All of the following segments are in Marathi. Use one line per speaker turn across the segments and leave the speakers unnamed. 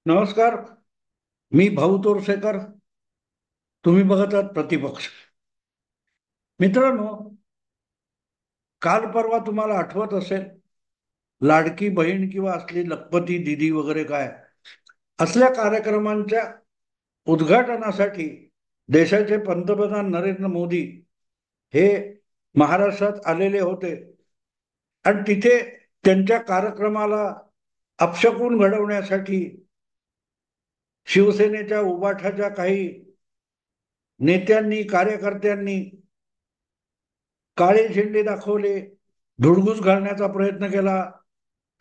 नमस्कार. मी भाऊ तोरसेकर. तुम्ही बघत आहात प्रतिपक्ष. मित्रांनो, काल परवा तुम्हाला आठवत असेल, लाडकी बहीण किंवा असली लखपती दीदी वगैरे काय असल्या कार्यक्रमांच्या उद्घाटनासाठी देशाचे पंतप्रधान नरेंद्र मोदी हे महाराष्ट्रात आलेले होते. आणि तिथे त्यांच्या कार्यक्रमाला अपशकुन घडवण्यासाठी शिवसेनेच्या उबाठाच्या काही नेत्यांनी, कार्यकर्त्यांनी काळे झेंडे दाखवले, धुडगूस घालण्याचा प्रयत्न केला.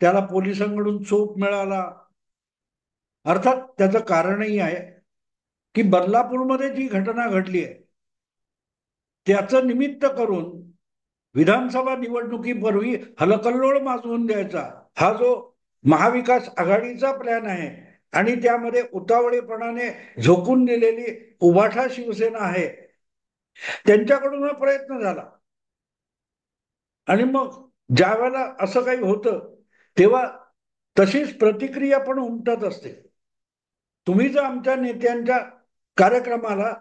त्याला पोलिसांकडून चोप मिळाला. अर्थात त्याचं कारणही आहे की बदलापूरमध्ये जी घटना घडली आहे त्याचं निमित्त करून विधानसभा निवडणुकीपूर्वी हलकल्लोळ माजवून द्यायचा हा जो महाविकास आघाडीचा प्लॅन आहे आणि त्यामध्ये उतावळेपणाने झोकून दिलेली उभाठा शिवसेना आहे, त्यांच्याकडून हा प्रयत्न झाला. आणि मग ज्या वेळेला असं काही होतं तेव्हा तशीच प्रतिक्रिया पण उमटत असते. तुम्ही जर आमच्या नेत्यांच्या कार्यक्रमाला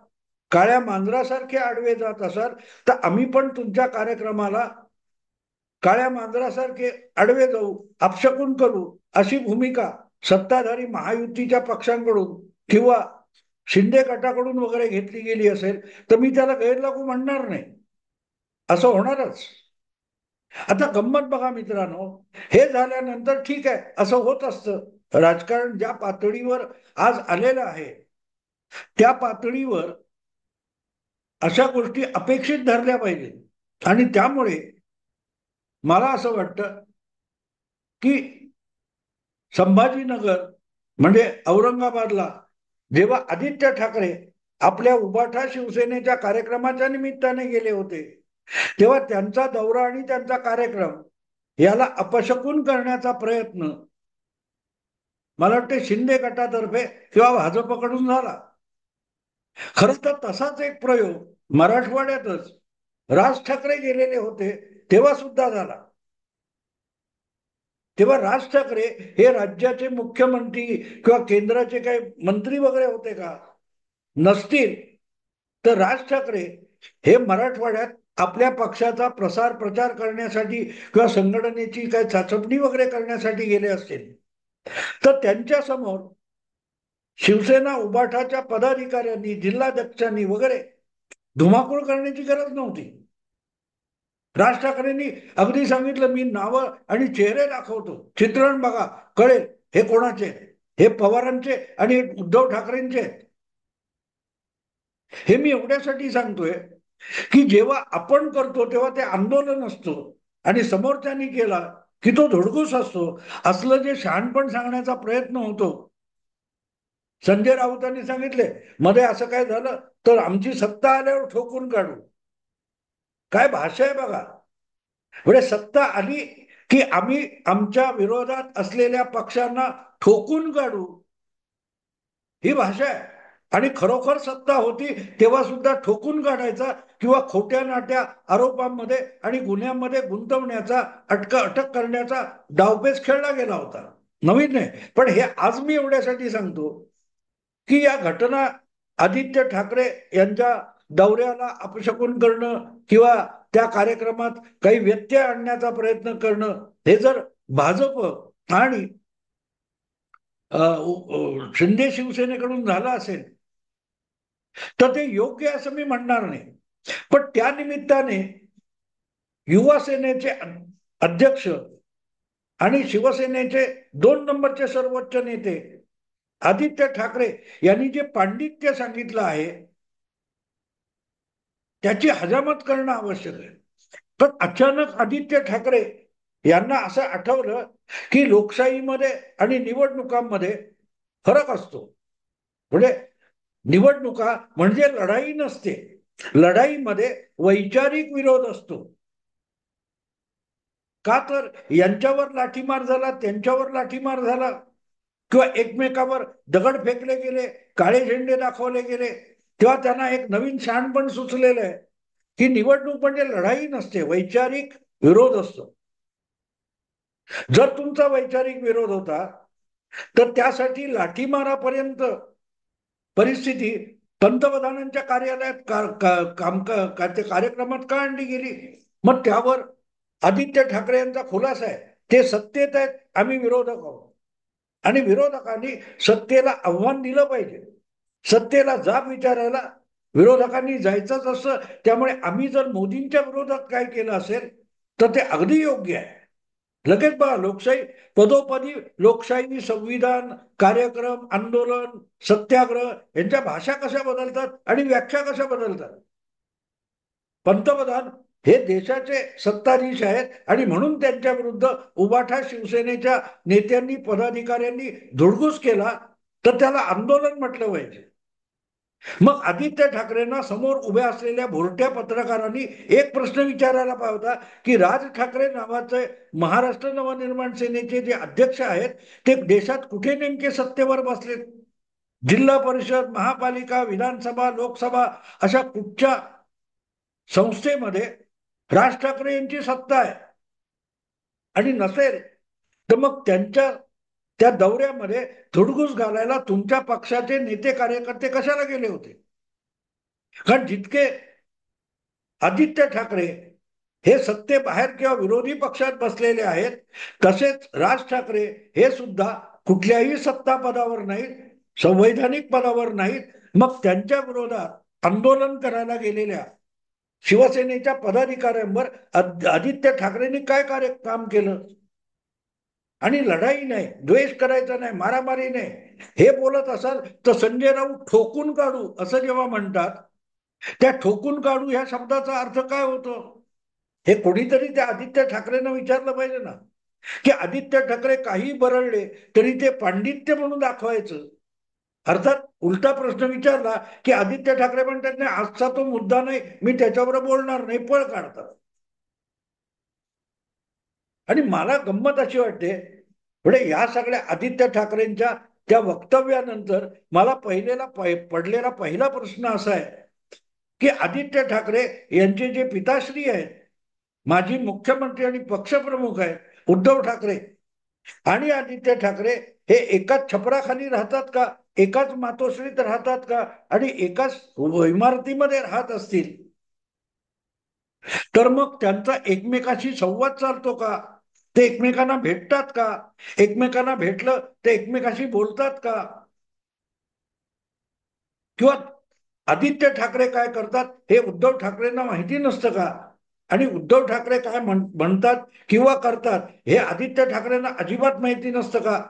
काळ्या मांजरासारखे आडवे जात असाल तर आम्ही पण तुमच्या कार्यक्रमाला काळ्या मांजरासारखे आडवे जाऊ, अपशकुन करू, अशी भूमिका सत्ताधारी महायुतीच्या पक्षांकडून किंवा शिंदे गटाकडून वगैरे घेतली गेली असेल तर मी त्याला गैरलागू म्हणणार नाही. असं होणारच. आता गंमत बघा मित्रांनो, हे झाल्यानंतर ठीक आहे, असं होत असतं. राजकारण ज्या पातळीवर आज आलेलं आहे त्या पातळीवर अशा गोष्टी अपेक्षित धरल्या पाहिजेत. आणि त्यामुळे मला असं वाटतं की संभाजीनगर म्हणजे औरंगाबादला जेव्हा आदित्य ठाकरे आपल्या उबाठा शिवसेनेच्या कार्यक्रमाच्या निमित्ताने गेले होते तेव्हा त्यांचा दौरा आणि त्यांचा कार्यक्रम याला अपशकुन करण्याचा प्रयत्न मला वाटते शिंदे गटातर्फे किंवा भाजपकडून झाला. खरं तर तसाच एक प्रयोग मराठवाड्यातच राज ठाकरे गेलेले होते तेव्हा सुद्धा झाला. तेव्हा राज ठाकरे हे राज्याचे मुख्यमंत्री किंवा केंद्राचे काही मंत्री वगैरे होते का? नसतील. तर राज ठाकरे हे मराठवाड्यात आपल्या पक्षाचा प्रसार प्रचार करण्यासाठी किंवा संघटनेची काही चाचपणी वगैरे करण्यासाठी गेले असतील. तर त्यांच्या समोर शिवसेना उबाठाच्या पदाधिकाऱ्यांनी, जिल्हाध्यक्षांनी वगैरे धुमाकूळ करण्याची गरज नव्हती. राज ठाकरेंनी अगदी सांगितलं, मी नावं आणि चेहरे दाखवतो, चित्रण बघा, कळेल हे कोणाचे, हे पवारांचे आणि उद्धव ठाकरेंचे. हे मी एवढ्यासाठी सांगतोय की जेव्हा आपण करतो तेव्हा ते आंदोलन असतो आणि समोरच्यानी केला की तो धुडगूस असतो. असलं जे शहाणपण सांगण्याचा प्रयत्न होतो. संजय राऊतांनी सांगितले मध्ये असं काय झालं तर आमची सत्ता आल्यावर ठोकून काढू. काय भाषा आहे बघा. म्हणजे सत्ता आली की आम्ही आमच्या विरोधात असलेल्या पक्षांना ठोकून काढू, ही भाषा आहे. आणि खरोखर सत्ता होती तेव्हा सुद्धा ठोकून काढायचा किंवा खोट्या नाट्या आरोपांमध्ये आणि गुन्ह्यामध्ये गुंतवण्याचा, अटक करण्याचा डावपेच खेळला गेला होता. नवीन नाही. पण हे आज मी एवढ्यासाठी सांगतो की या घटना आदित्य ठाकरे यांच्या दौऱ्याला अपशकुन करणं किंवा त्या कार्यक्रमात काही व्यत्यय आणण्याचा प्रयत्न करणं हे जर भाजप आणि शिंदे शिवसेनेकडून झालं असेल तर ते योग्य असं मी म्हणणार नाही. पण त्या निमित्ताने युवा सेनेचे अध्यक्ष आणि शिवसेनेचे 2 नंबरचे सर्वोच्च नेते आदित्य ठाकरे यांनी जे पांडित्य सांगितलं आहे त्याची हजामत करणं आवश्यक आहे. पण अचानक आदित्य ठाकरे यांना असं आठवलं की लोकशाहीमध्ये आणि निवडणुकांमध्ये फरक असतो. म्हणजे निवडणुका म्हणजे लढाई नसते, लढाईमध्ये वैचारिक विरोध असतो. का तर यांच्यावर लाठीमार झाला, त्यांच्यावर लाठीमार झाला किंवा एकमेकावर दगड फेकले गेले, काळे झेंडे दाखवले गेले, तेव्हा त्यांना एक नवीन शहाणपण सुचलेलं आहे की निवडणूक म्हणजे लढाई नसते, वैचारिक विरोध असतो. जर तुमचा वैचारिक विरोध होता तर त्यासाठी लाठीमारापर्यंत परिस्थिती पंतप्रधानांच्या कार्यालयात ते कार्यक्रमात का आणली गेली? मग त्यावर आदित्य ठाकरे यांचा खुलासा आहे, ते सत्तेत आहेत, आम्ही विरोधक आहोत. आणि विरोधकांनी सत्तेला आव्हान दिलं पाहिजे, सत्तेला जाब विचारायला विरोधकांनी जायचंच असतं. त्यामुळे आम्ही जर मोदींच्या विरोधात काय केलं असेल तर ते अगदी योग्य आहे. लगेच बघा, लोकशाही पदोपदी लोकशाही, संविधान, कार्यक्रम, आंदोलन, सत्याग्रह यांच्या भाषा कशा बदलतात आणि व्याख्या कशा बदलतात. पंतप्रधान हे देशाचे सत्ताधीश आहेत आणि म्हणून त्यांच्या विरुद्ध उबाठा शिवसेनेच्या नेत्यांनी, पदाधिकाऱ्यांनी धुडगूस केला तर त्याला आंदोलन म्हटलं पाहिजे. मग आदित्य ठाकरेंना समोर उभ्या असलेल्या भोरट्या पत्रकारांनी एक प्रश्न विचारायला पाहिजे होता की राज ठाकरे नावाचे महाराष्ट्र नवनिर्माण सेनेचे जे अध्यक्ष आहेत ते देशात कुठे नेमके सत्तेवर बसलेत? जिल्हा परिषद, महापालिका, विधानसभा, लोकसभा अशा कुठच्या संस्थेमध्ये राज ठाकरे यांची सत्ता आहे? आणि नसेल तर मग त्यांच्या त्या दौऱ्यामध्ये धुडगूस घालायला तुमच्या पक्षाचे नेते कार्यकर्ते कशाला गेले होते? कारण जितके आदित्य ठाकरे हे सत्तेबाहेर किंवा विरोधी पक्षात बसलेले आहेत, तसेच राज ठाकरे हे सुद्धा कुठल्याही सत्ता पदावर नाहीत, संवैधानिक पदावर नाहीत. मग त्यांच्या विरोधात आंदोलन करायला गेलेल्या शिवसेनेच्या पदाधिकाऱ्यांवर आदित्य ठाकरेंनी काय काम केलं? आणि लढाई नाही, द्वेष करायचा नाही, मारामारी नाही, हे बोलत असाल तर संजय राऊत ठोकून काढू असं जेव्हा म्हणतात, त्या ठोकून काढू ह्या शब्दाचा अर्थ काय होतो? हे कोणीतरी त्या आदित्य ठाकरेंना विचारलं पाहिजे ना, की आदित्य ठाकरे काही बरळले तरी ते पांडित्य म्हणून दाखवायचं. अर्थात उलटा प्रश्न विचारला की आदित्य ठाकरे म्हणतात नाही, आजचा तो मुद्दा नाही, मी त्याच्यावर बोलणार नाही, पळ काढतात. आणि मला गंमत अशी वाटते, म्हणजे या सगळ्या आदित्य ठाकरेंच्या त्या वक्तव्यानंतर मला पडलेला पहिला प्रश्न असा आहे की आदित्य ठाकरे यांचे जे पिताश्री आहेत, माजी मुख्यमंत्री आणि पक्षप्रमुख आहेत उद्धव ठाकरे, आणि आदित्य ठाकरे हे एकाच छपराखाली राहतात का, एकाच मातोश्रीत राहतात का, आणि एकाच इमारतीमध्ये राहत असतील तर मग त्यांचा एकमेकाशी संवाद चालतो का? ते एकमेकांना भेटतात का? एकमेकांना भेटलं ते एकमेकाशी बोलतात का? किंवा आदित्य ठाकरे काय करतात हे उद्धव ठाकरेंना माहिती नसतं का? आणि उद्धव ठाकरे काय म्हणतात किंवा करतात हे आदित्य ठाकरेंना अजिबात माहिती नसतं का?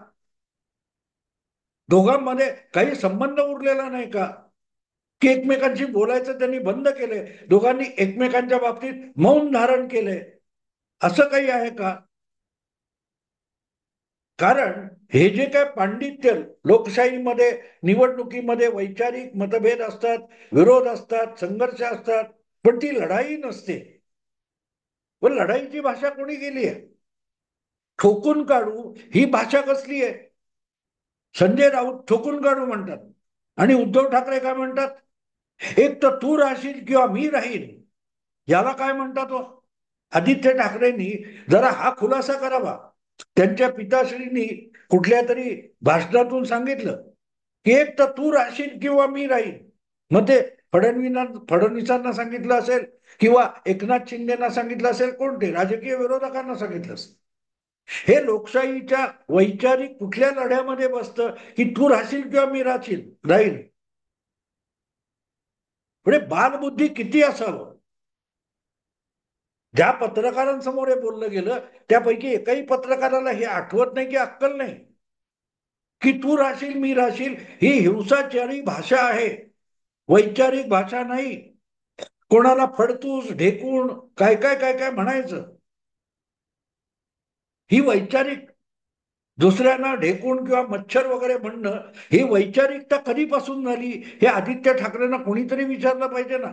दोघांमध्ये काही संबंध उरलेला नाही का? की एकमेकांशी बोलायचं त्यांनी बंद केलंय, दोघांनी एकमेकांच्या बाबतीत मौन धारण केलंय, असं काही आहे का? कारण हे जे काय पांडित्य लोकशाहीमध्ये, निवडणुकीमध्ये वैचारिक मतभेद असतात, विरोध असतात, संघर्ष असतात, पण ती लढाई नसते. पण लढाईची भाषा कोणी केली आहे? ठोकून काढू ही भाषा कसली आहे? संजय राऊत ठोकून काढू म्हणतात आणि उद्धव ठाकरे काय म्हणतात? एक तर तू राहशील किंवा मी राहील. याला काय म्हणतात हो? आदित्य ठाकरेंनी जरा हा खुलासा करावा. त्यांच्या पिताश्रींनी कुठल्या तरी भाषणातून सांगितलं की एक तर तू राहशील किंवा मी राहील. मग ते फडणवीसांना सांगितलं असेल किंवा एकनाथ शिंदेना सांगितलं असेल, कोणते राजकीय विरोधकांना सांगितलं असेल. हे लोकशाहीच्या वैचारिक कुठल्या लढ्यामध्ये बसतं की तू राहशील किंवा मी राहील? म्हणजे बालबुद्धी किती असावं? ज्या पत्रकारांसमोर हे बोललं गेलं त्यापैकी एकाही पत्रकाराला हे आठवत नाही की अक्कल नाही की तू राहशील मी राहशील ही हिंसाचारी भाषा आहे, वैचारिक भाषा नाही. कोणाला फडतूस, ढेकून, काय काय काय काय म्हणायचं, ही वैचारिक, दुसऱ्यांना ढेकून किंवा मच्छर वगैरे म्हणणं, ही वैचारिकता कधीपासून झाली हे आदित्य ठाकरेंना कोणीतरी विचारलं पाहिजे ना.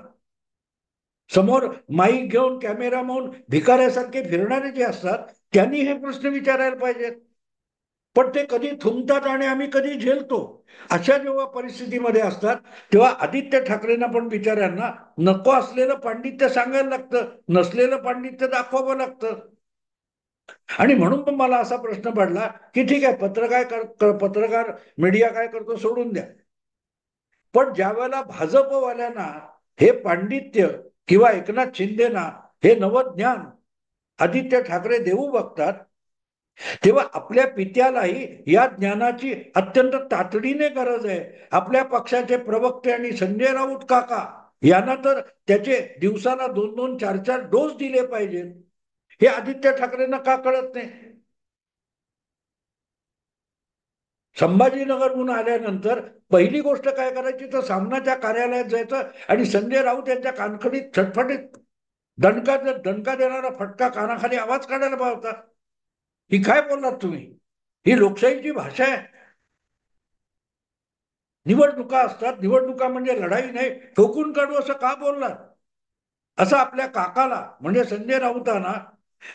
समोर माईक घेऊन, कॅमेरा घेऊन भिकाऱ्यासारखे फिरणारे जे असतात त्यांनी हे प्रश्न विचारायला पाहिजेत. पण ते कधी थुंकतात आणि आम्ही कधी झेलतो. अशा जेव्हा परिस्थितीमध्ये असतात तेव्हा आदित्य ठाकरेंना पण बिचाऱ्यांना नको असलेलं पांडित्य सांगायला लागतं, नसलेलं पांडित्य दाखवावं लागतं. आणि म्हणून पण मला असा प्रश्न पडला की ठीक आहे, पत्रकार मीडिया काय करतो सोडून द्या, पण ज्या वेळेला भाजपवाल्यांना हे पांडित्य किंवा एकनाथ शिंदेना हे नवज्ञान आदित्य ठाकरे देऊ बघतात, तेव्हा आपल्या पित्यालाही या ज्ञानाची अत्यंत तातडीने गरज आहे. आपल्या पक्षाचे प्रवक्ते आणि संजय राऊत काका यांना तर त्याचे दिवसाला 2-2, 4-4 डोस दिले पाहिजेत. हे आदित्य ठाकरेंना का कळत नाही? संभाजीनगरहून आल्यानंतर पहिली गोष्ट काय करायची, तर सामनाच्या कार्यालयात जायचं आणि संजय राऊत यांच्या कानखडीत छटफटीत दणका दणका देणारा फटका कानाखाली आवाज काढायला पाहता. ही काय बोललात तुम्ही? ही लोकशाहीची भाषा आहे? निवडणुका असतात, निवडणुका म्हणजे लढाई नाही, ठोकून काढू असं का बोललात? असं आपल्या काकाला म्हणजे संजय राऊतांना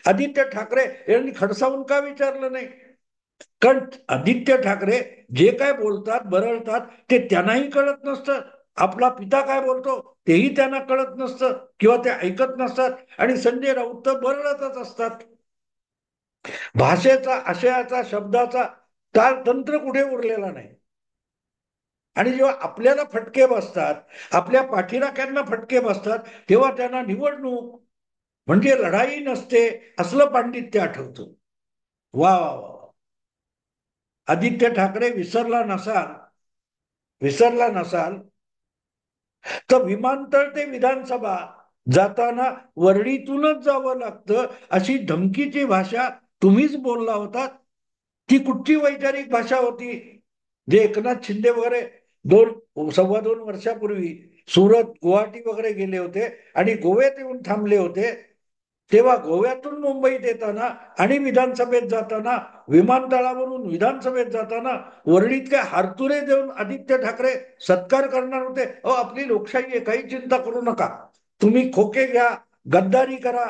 आदित्य ठाकरे यांनी खडसावून का विचारलं नाही? कारण आदित्य ठाकरे जे काय बोलतात, बरळतात, ते त्यांनाही कळत नसतं. आपला पिता काय बोलतो तेही त्यांना कळत नसतं किंवा ते ऐकत नसतात, आणि संजय राऊत तर बरळतच असतात. भाषेचा, आशयाचा, शब्दाचा ताळतंत्र कुठे उरलेला नाही. आणि जेव्हा आपल्याला फटके बसतात, आपल्या पाठीराख्यांना फटके बसतात, तेव्हा त्यांना निवडणूक म्हणजे लढाई नसते असलं पांडित्य आठवतं. वा वा वा. आदित्य ठाकरे विसरला नसाल तर विमानतळ ते विधानसभा जाताना वर्डीतूनच जावं लागतं अशी धमकीची भाषा तुम्हीच बोलला होता. ती कुठची वैचारिक भाषा होती? जे एकनाथ शिंदे वगैरे 2-2.25 वर्षापूर्वी सुरत, गुवाहाटी वगैरे गेले होते आणि गोव्यात येऊन थांबले होते, तेव्हा गोव्यातून मुंबईत येताना आणि विधानसभेत जाताना, विमानतळावरून विधानसभेत जाताना वर्णीत काय हारतुरे देऊन आदित्य ठाकरे सत्कार करणार होते. आपली लोकशाही आहे, काही चिंता करू नका, तुम्ही खोके घ्या, गद्दारी करा.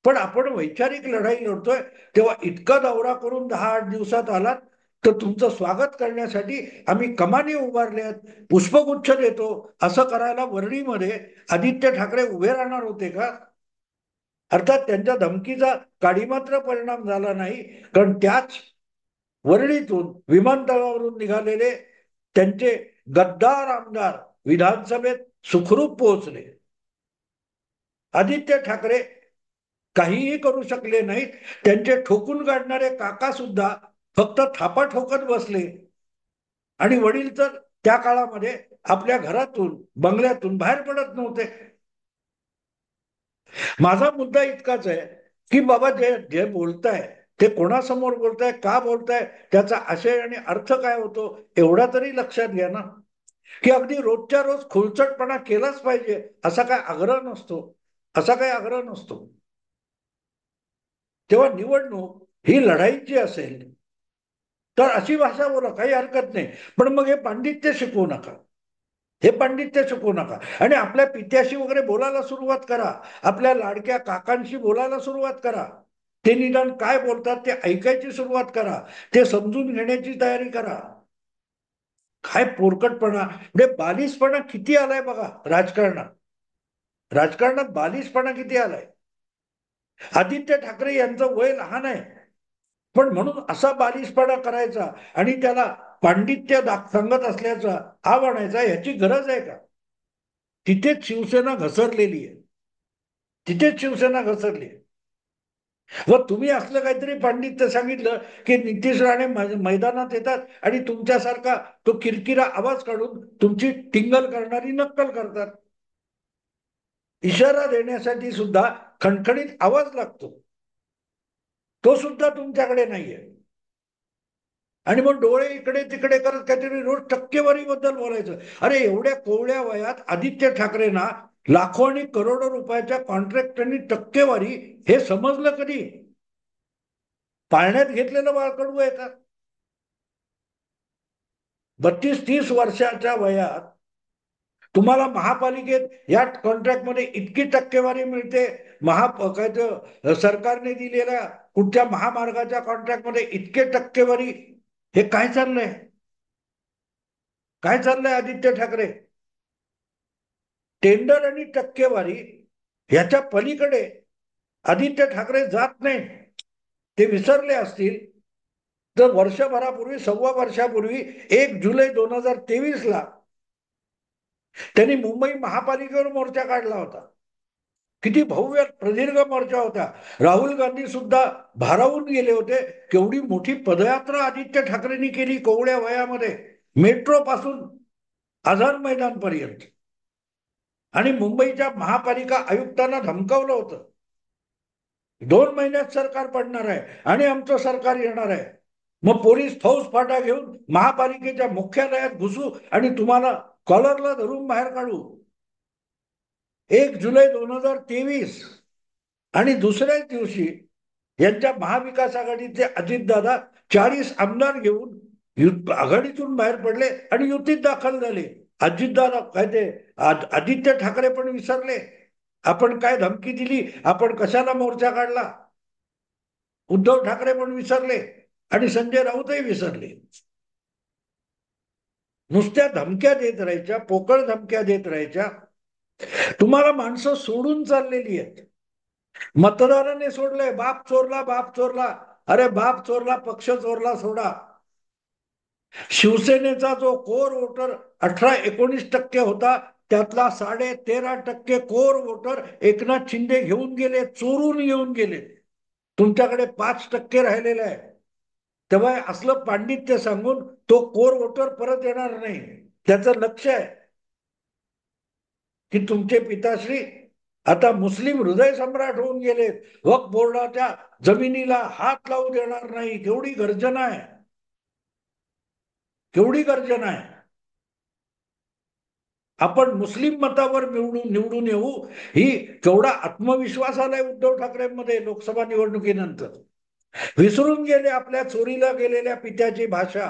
पण आपण वैचारिक लढाई लढतोय, तेव्हा इतका दौरा करून 10-8 दिवसात आलात, तर तुमचं स्वागत करण्यासाठी आम्ही कमानी उभारल्यात, पुष्पगुच्छ देतो, असं करायला वर्णीमध्ये आदित्य ठाकरे उभे राहणार होते का? अर्थात त्यांच्या धमकीचा काडीमात्र परिणाम झाला नाही, कारण त्याच वरळीतून विमानतळावरून निघालेले त्यांचे गद्दार आमदार विधानसभेत सुखरूप पोहोचले. आदित्य ठाकरे काहीही करू शकले नाहीत. त्यांचे ठोकून काढणारे काका सुद्धा फक्त थापा ठोकत बसले, आणि वडील तर त्या काळामध्ये आपल्या घरातून, बंगल्यातून बाहेर पडत नव्हते. माझा मुद्दा इतकाच आहे की बाबा, जे जे बोलताय ते कोणासमोर बोलताय, का बोलताय, त्याचा आशय आणि अर्थ काय होतो एवढा तरी लक्षात घ्या ना. की अगदी रोजच्या रोज खुलचटपणा केलाच पाहिजे असा काय आग्रह नसतो, असा काही आग्रह नसतो. तेव्हा निवडणूक ही लढाईची असेल तर अशी भाषा बोला, काही हरकत नाही, पण मग हे पांडित्य शिकवू नका. हे पांडित्य शिकवू नका. आणि आपल्या पित्याशी वगैरे बोलायला सुरुवात करा, आपल्या लाडक्या काकांशी बोलायला सुरुवात करा. ते निदान काय बोलतात ते ऐकायची सुरुवात करा, ते समजून घेण्याची तयारी करा. काय पोरकटपणा, म्हणजे बालिशपणा किती आलाय बघा राजकारणात. राजकारणात बालिशपणा किती आलाय. आदित्य ठाकरे यांचं वय लहान आहे, पण म्हणून असा बालिशपणा करायचा आणि त्याला पांडित्य सांगत असल्याचा आणायचा, याची गरज आहे का? तिथेच शिवसेना घसरलेली आहे. तिथेच शिवसेना घसरली आहे. व तुम्ही असलं काहीतरी पांडित्य सांगितलं की नितीश राणे मैदानात येतात आणि तुमच्यासारखा तो किरकिरा आवाज काढून तुमची टिंगल करणारी नक्कल करतात. इशारा देण्यासाठी सुद्धा खणखणीत आवाज लागतो, तो सुद्धा तुमच्याकडे नाहीये. आणि मग डोळे इकडे तिकडे करत काहीतरी रोज टक्केवारी बद्दल बोलायचं. अरे एवढ्या कोवळ्या वयात आदित्य ठाकरेंना लाखो आणि करोडो रुपयाच्या कॉन्ट्रॅक्ट आणि टक्केवारी हे समजलं कधी? पाळण्यात घेतलेलं बाळकडू आहे का? 32-30 वर्षाच्या वयात तुम्हाला महापालिकेत या कॉन्ट्रॅक्टमध्ये इतकी टक्केवारी मिळते, सरकारने दिलेल्या कुठच्या महामार्गाच्या कॉन्ट्रॅक्टमध्ये इतके टक्केवारी. हे काय चाललंय? काय चाललंय आदित्य ठाकरे? टेंडर आणि टक्केवारी ह्याच्या पलीकडे आदित्य ठाकरे जात नाही. ते विसरले असतील तर वर्षभरापूर्वी, सव्वा वर्षापूर्वी 1 जुलै 2023 त्यांनी मुंबई महापालिकेवर मोर्चा काढला होता. किती भव्य प्रदीर्घ मोर्चा होता. राहुल गांधी सुद्धा भारावून गेले होते. केवढी मोठी पदयात्रा आदित्य ठाकरेंनी केली कोवळ्या वयामध्ये, मेट्रो पासून आझाद मैदान पर्यंत. आणि मुंबईच्या महापालिका आयुक्तांना धमकावलं होतं, 2 महिन्यात सरकार पडणार आहे आणि आमचं सरकार येणार आहे. मग पोलीस फौज फाटा घेऊन महापालिकेच्या मुख्यालयात घुसू आणि तुम्हाला कॉलरला धरून बाहेर काढू. 1 जुलै 2023 आणि दुसऱ्याच दिवशी यांच्या महाविकास आघाडीचे अजितदादा 40 आमदार घेऊन आघाडीतून बाहेर पडले आणि युतीत दाखल झाले. अजितदादा काय ते आदित्य ठाकरे पण विसरले. आपण काय धमकी दिली, आपण कशाला मोर्चा काढला, उद्धव ठाकरे पण विसरले आणि संजय राऊतही विसरले. नुसत्या धमक्या देत राहायच्या, पोकळ धमक्या देत राहायच्या. तुम्हाला माणसं सोडून चाललेली आहेत. मतदाराने सोडलंय, बाप चोरला, बाप चोरला. अरे बाप चोरला, पक्ष चोरला सोडा. शिवसेनेचा जो कोर वोटर 18-19% होता, त्यातला 13.5% कोर वोटर एकनाथ शिंदे घेऊन गेले, चोरून घेऊन गेले. तुमच्याकडे 5% राहिलेला आहे. तेव्हा असलं पांडित्य सांगून तो कोर वोटर परत येणार नाही. त्याचं लक्ष आहे की तुमचे पिताश्री आता मुस्लिम हृदय सम्राट होऊन गेले, वक्फ बोर्डाच्या जमिनीला हात लावू देणार नाही. केवढी गर्जना आहे, केवढी गर्जना आहे. आपण मुस्लिम मतावर निवडून येऊ, ही केवढा आत्मविश्वास आलाय उद्धव ठाकरेंमध्ये लोकसभा निवडणुकीनंतर. विसरून गेले आपल्या चोरीला गेलेल्या पित्याची भाषा.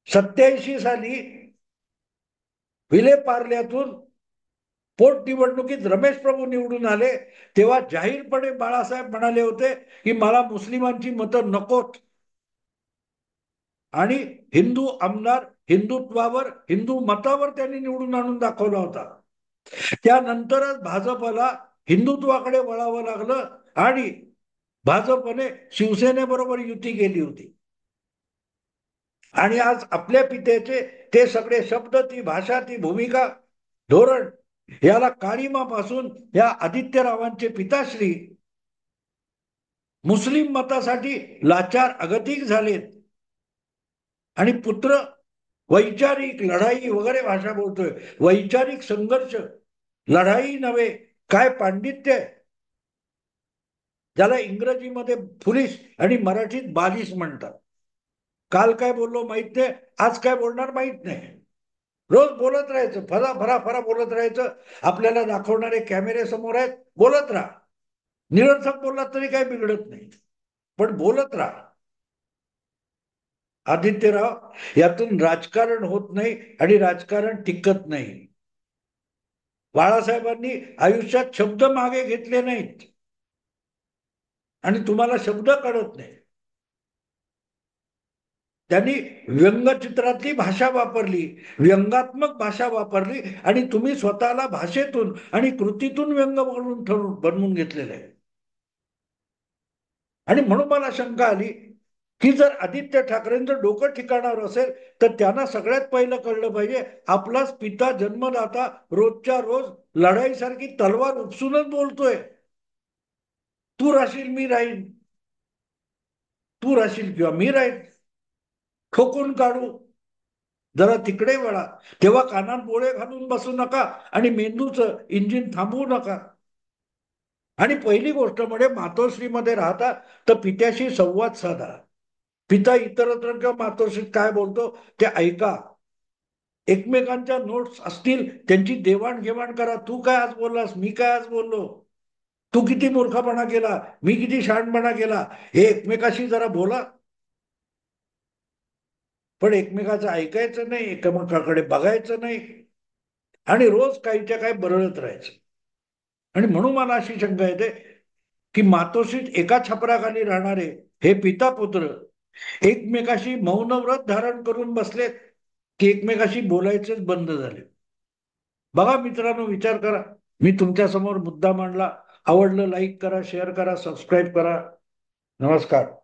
87 साली विलेपार्ल्यातून पोटनिवडणुकीत रमेश प्रभू निवडून आले, तेव्हा जाहीरपणे बाळासाहेब म्हणाले होते की मला मुस्लिमांची मतं नकोत. आणि हिंदू आमदार, हिंदुत्वावर, हिंदू मतावर त्यांनी निवडून आणून दाखवला होता. त्यानंतरच भाजपला हिंदुत्वाकडे वळावं लागलं आणि भाजपने शिवसेनेबरोबर युती केली होती. आणि आज आपल्या पित्याचे ते सगळे शब्द, ती भाषा, ती भूमिका, धोरण याला काळीमापासून या आदित्यरावांचे पिताश्री मुस्लिम मतासाठी लाचार अगतिक झालेत. आणि पुत्र वैचारिक लढाई वगैरे भाषा बोलतोय. वैचारिक संघर्ष, लढाई नव्हे, काय पांडित्य आहे. ज्याला इंग्रजीमध्ये फुलिश आणि मराठीत बालिश म्हणतात. काल काय बोललो माहित नाही, आज काय बोलणार माहित नाही. रोज बोलत राहायचं, फरा फरा फरा बोलत राहायचं. आपल्याला दाखवणारे कॅमेरे समोर आहेत, बोलत राहा. निरर्थक बोललात तरी काही बिघडत नाही, पण बोलत राहा. आदित्यराव, यातून राजकारण होत नाही आणि राजकारण टिकत नाही. बाळासाहेबांनी आयुष्यात शब्द मागे घेतले नाहीत आणि तुम्हाला शब्द कळत नाही. त्यांनी व्यंगचित्रातली भाषा वापरली, व्यंगात्मक भाषा वापरली आणि तुम्ही स्वतःला भाषेतून आणि कृतीतून व्यंग बनवून घेतलेलं आहे. आणि म्हणून मला शंका आली की जर आदित्य ठाकरेंचं डोकं ठिकाणावर असेल तर त्यांना सगळ्यात पहिलं कळलं पाहिजे, आपलाच पिता जन्मदाता रोजच्या रोज लढाईसारखी तलवार उपसूनच बोलतोय. तू राहशील मी राहीन, तू राहशील किंवा मी राहीन, ठोकून काढू, जरा तिकडे वळा. तेव्हा कानात बोळे घालून बसू नका आणि मेंदूचं इंजिन थांबवू नका. आणि पहिली गोष्ट म्हणजे मातोश्रीमध्ये राहता तर पित्याशी संवाद साधा. पिता इतरत्र किंवा मातोश्रीत काय बोलतो ते ऐका. एकमेकांच्या नोट्स असतील त्यांची देवाणघेवाण करा. तू काय आज बोललास, मी काय आज बोललो, तू किती मूर्खपणा केला, मी किती शहाणपणा केला, हे एकमेकाशी जरा बोला. पण एकमेकाचं ऐकायचं नाही, एकमेकाकडे बघायचं नाही आणि रोज काहीच्या काही बरळत राहायचं. आणि म्हणून मला अशी शंका येते की मातोश्रीत एका छपराखाली राहणारे हे पिता पुत्र एकमेकाशी मौनव्रत धारण करून बसलेत की एकमेकाशी बोलायचेच बंद झाले. बघा मित्रांनो, विचार करा. मी तुमच्या समोर मुद्दा मांडला, आवडलं लाईक करा, शेअर करा, सबस्क्राईब करा. नमस्कार.